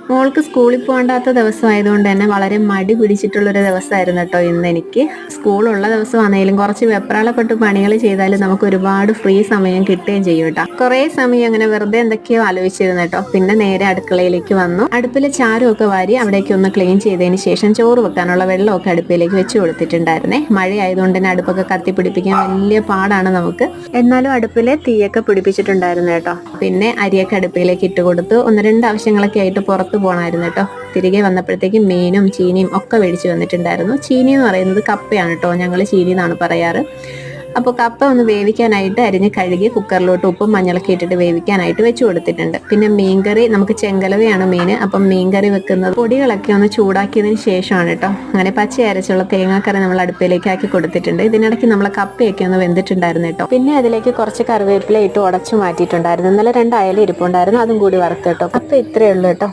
മോൾക്ക് സ്കൂളിൽ പോകണ്ടാത്ത ദിവസമായതുകൊണ്ട് തന്നെ വളരെ മടി പിടിച്ചിട്ടുള്ളൊരു ദിവസമായിരുന്നു കേട്ടോ ഇന്ന് എനിക്ക്. സ്കൂളുള്ള ദിവസമാണെങ്കിലും കുറച്ച് വെപ്രാളപ്പെട്ട് പണികൾ ചെയ്താലും നമുക്ക് ഒരുപാട് ഫ്രീ സമയം കിട്ടുകയും ചെയ്യും കേട്ടോ. കുറേ സമയം അങ്ങനെ വെറുതെ എന്തൊക്കെയോ ആലോചിച്ചിരുന്നു കേട്ടോ. പിന്നെ നേരെ അടുക്കളയിലേക്ക് വന്നു. അടുപ്പിലെ ചാരമൊക്കെ വാരി അവിടേക്ക് ഒന്ന് ക്ലീൻ ചെയ്തതിന് ശേഷം ചോറ് വെക്കാനുള്ള വെള്ളമൊക്കെ അടുപ്പിലേക്ക് വെച്ച് കൊടുത്തിട്ടുണ്ടായിരുന്നേ. മഴയായതുകൊണ്ട് തന്നെ അടുപ്പൊക്കെ കത്തിപ്പിടിപ്പിക്കാൻ വലിയ പാടാണ് നമുക്ക്. എന്നാലും അടുപ്പിലെ തീയൊക്കെ പിടിപ്പിച്ചിട്ടുണ്ടായിരുന്നു കേട്ടോ. പിന്നെ അരിയൊക്കെ അടുപ്പിലേക്ക് ഇട്ട് കൊടുത്തു. ഒന്ന് രണ്ട് ആവശ്യങ്ങളൊക്കെ ആയിട്ട് പുറത്ത് പോകണമായിരുന്നു കേട്ടോ. തിരികെ വന്നപ്പോഴത്തേക്കും മീനും ചീനിയും ഒക്കെ മേടിച്ച് വന്നിട്ടുണ്ടായിരുന്നു. ചീനി എന്ന് പറയുന്നത് കപ്പയാണ് കേട്ടോ, ഞങ്ങൾ ചീനി എന്നാണ് പറയാറ്. അപ്പോൾ കപ്പ ഒന്ന് വേവിക്കാനായിട്ട് അരിഞ്ഞ് കഴുകി കുക്കറിലോട്ട് ഉപ്പും മഞ്ഞളൊക്കെ ഇട്ടിട്ട് വേവിക്കാനായിട്ട് വെച്ച് കൊടുത്തിട്ടുണ്ട്. പിന്നെ മീൻകറി, നമുക്ക് ചെങ്കലവയാണ് മീൻ. അപ്പം മീൻകറി വെക്കുന്നത് പൊടികളൊക്കെ ഒന്ന് ചൂടാക്കിയതിന് ശേഷമാണ് കേട്ടോ. അങ്ങനെ പച്ച അരച്ചുള്ള തേങ്ങാക്കറി നമ്മൾ അടുപ്പിലേക്ക് ആക്കി കൊടുത്തിട്ടുണ്ട്. ഇതിനിടയ്ക്ക് നമ്മളെ കപ്പയൊക്കെ ഒന്ന് വെന്തിട്ടുണ്ടായിരുന്നു കേട്ടോ. പിന്നെ അതിലേക്ക് കുറച്ച് കറിവേപ്പില ഇട്ട് ഉടച്ചു മാറ്റിയിട്ടുണ്ടായിരുന്നു. ഇന്നലെ 2 അയല ഇരിപ്പുണ്ടായിരുന്നു, അതും കൂടി വറുത്ത് കേട്ടോ. കപ്പ ഇത്രയേ ഉള്ളൂ കേട്ടോ.